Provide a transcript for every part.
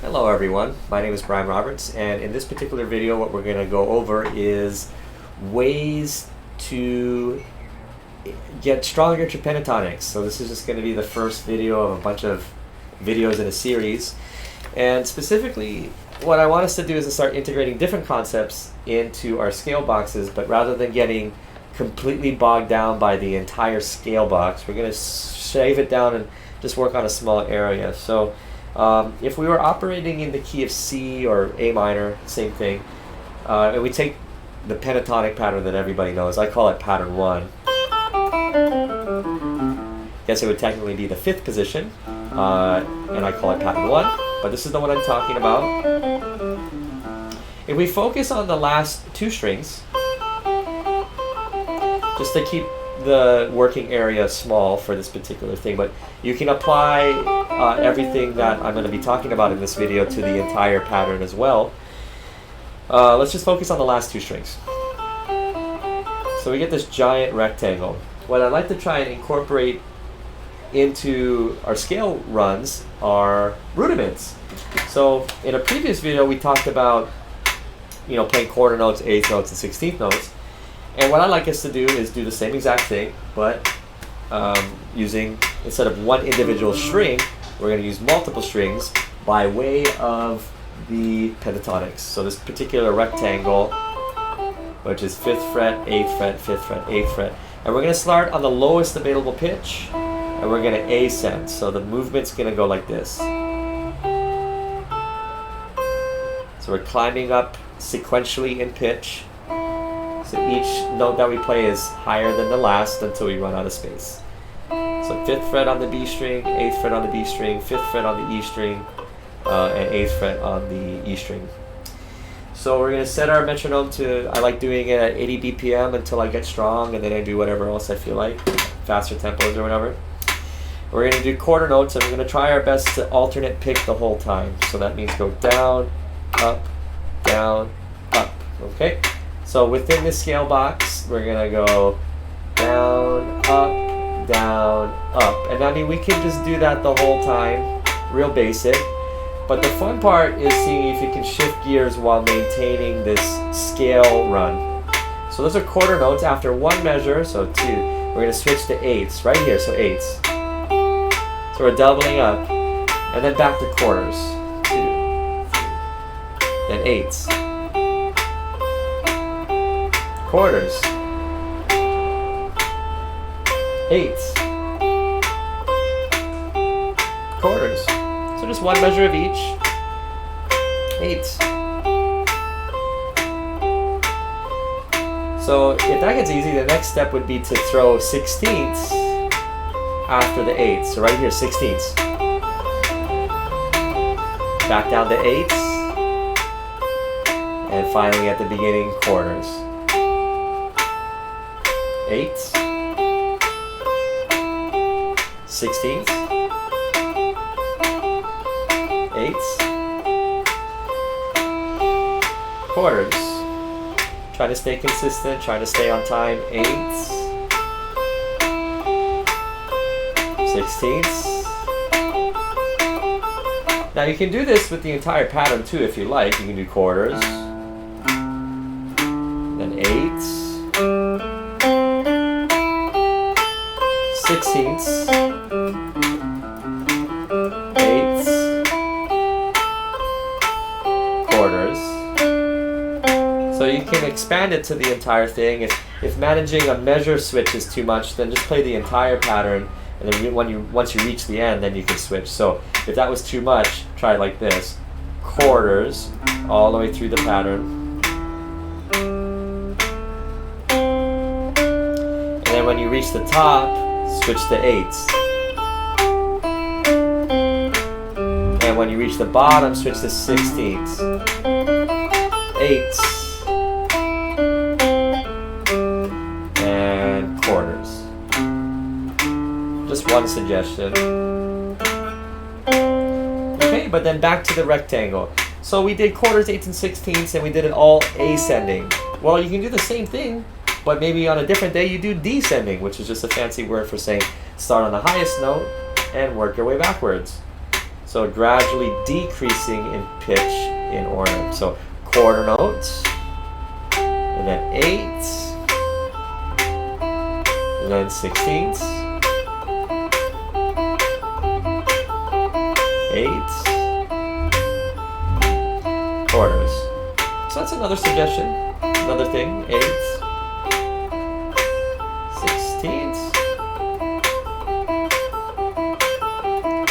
Hello everyone, my name is Brian Roberts, and in this particular video what we're going to go over is ways to get stronger to pentatonics. So this is just going to be the first video of a bunch of videos in a series, and specifically what I want us to do is to start integrating different concepts into our scale boxes, but rather than getting completely bogged down by the entire scale box, we're going to shave it down and just work on a small area. So if we were operating in the key of C or A minor, same thing, and we take the pentatonic pattern that everybody knows, I call it pattern 1. Guess it would technically be the 5th position, and I call it pattern 1, but this is the one I'm talking about. If we focus on the last 2 strings, just to keep the working area small for this particular thing, but you can apply everything that I'm going to be talking about in this video to the entire pattern as well. Let's just focus on the last 2 strings. So we get this giant rectangle. What I'd like to try and incorporate into our scale runs are rudiments. So in a previous video we talked about playing quarter notes, 8th notes, and 16th notes. And what I'd like us to do is do the same exact thing, but using, instead of one individual string, we're going to use multiple strings by way of the pentatonics. So this particular rectangle, which is 5th fret, 8th fret, 5th fret, 8th fret. And we're going to start on the lowest available pitch, and we're going to ascend. So the movement's going to go like this. So we're climbing up sequentially in pitch. So each note that we play is higher than the last until we run out of space. So 5th fret on the B string, 8th fret on the B string, 5th fret on the E string, and 8th fret on the E string. So we're going to set our metronome to, I like doing it at 80 BPM until I get strong, and then I do whatever else I feel like, faster tempos or whatever. We're going to do quarter notes, and we're going to try our best to alternate pick the whole time. So that means go down, up, okay? So within the scale box, we're going to go down, up. And I mean, we can just do that the whole time, real basic. But the fun part is seeing if you can shift gears while maintaining this scale run. So those are quarter notes after 1 measure, so 2. We're going to switch to 8ths right here, so 8ths. So we're doubling up, and then back to quarters. 2, 3, then 8ths. Quarters, 8ths, quarters. So just 1 measure of each. 8ths. So if that gets easy, the next step would be to throw 16ths after the 8ths. So right here, 16ths. Back down to 8ths. And finally at the beginning, quarters. 8ths, 16ths, 8ths, quarters. Try to stay consistent, try to stay on time. 8ths, 16ths. Now you can do this with the entire pattern too if you like. You can do quarters, then 8ths, 16ths, 8ths, quarters. So you can expand it to the entire thing. If managing a measure switch is too much, then just play the entire pattern, and then once you reach the end, then you can switch. So if that was too much, try it like this. Quarters all the way through the pattern. And then when you reach the top, switch to 8ths. And when you reach the bottom, switch to 16ths. 8ths. And quarters. Just one suggestion. Okay, but then back to the rectangle. So we did quarters, 8ths, and 16ths, and we did it all ascending. Well, you can do the same thing, but maybe on a different day you do descending, which is just a fancy word for saying start on the highest note and work your way backwards. So gradually decreasing in pitch in order. So quarter notes, and then eighths, and then sixteenths, eighths, quarters. So that's another suggestion, another thing, eighths, sixteenths,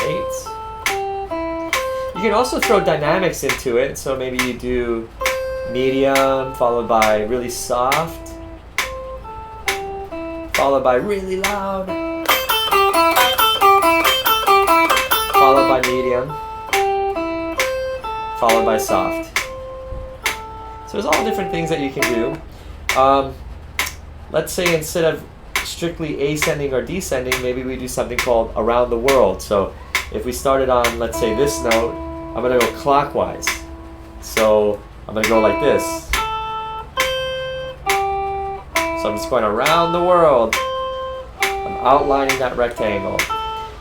eighths. You can also throw dynamics into it, so maybe you do medium, followed by really soft, followed by really loud, followed by medium, followed by soft. So there's all different things that you can do. Let's say instead of strictly ascending or descending, maybe we do something called around the world. So if we started on, let's say, this note, I'm going to go clockwise. So I'm going to go like this. So I'm just going around the world. I'm outlining that rectangle.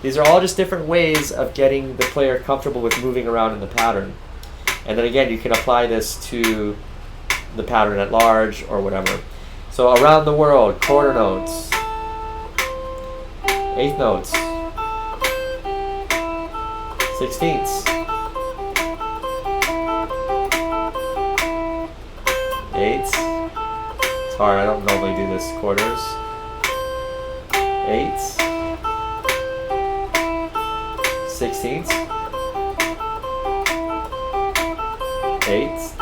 These are all just different ways of getting the player comfortable with moving around in the pattern. And then again, you can apply this to the pattern at large or whatever. So around the world, quarter notes, eighth notes, sixteenths, eighths. It's hard, I don't normally do this. Quarters, eighths, sixteenths, eighths.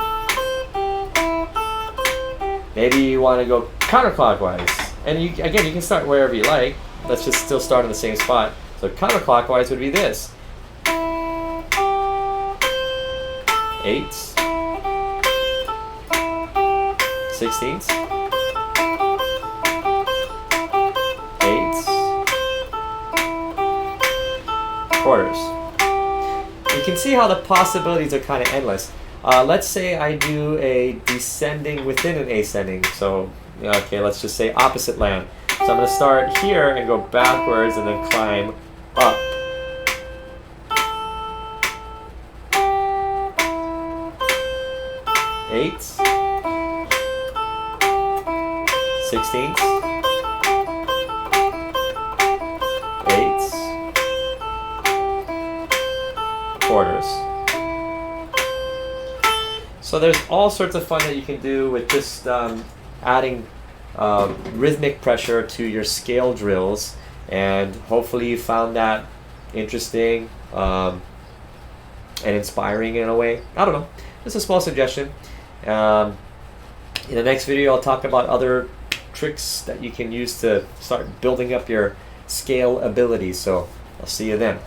Maybe you want to go counterclockwise, and you can start wherever you like. Let's just still start in the same spot. So counterclockwise would be this: eighths, sixteenths, eighths, quarters. You can see how the possibilities are kind of endless. Let's say I do a descending within an ascending. So, okay, let's just say opposite land. So I'm going to start here and go backwards and then climb up. Eighths, sixteenths, eighths, quarters. So there's all sorts of fun that you can do with just adding rhythmic pressure to your scale drills, and hopefully you found that interesting and inspiring in a way. I don't know, just a small suggestion. In the next video I'll talk about other tricks that you can use to start building up your scale ability. So I'll see you then.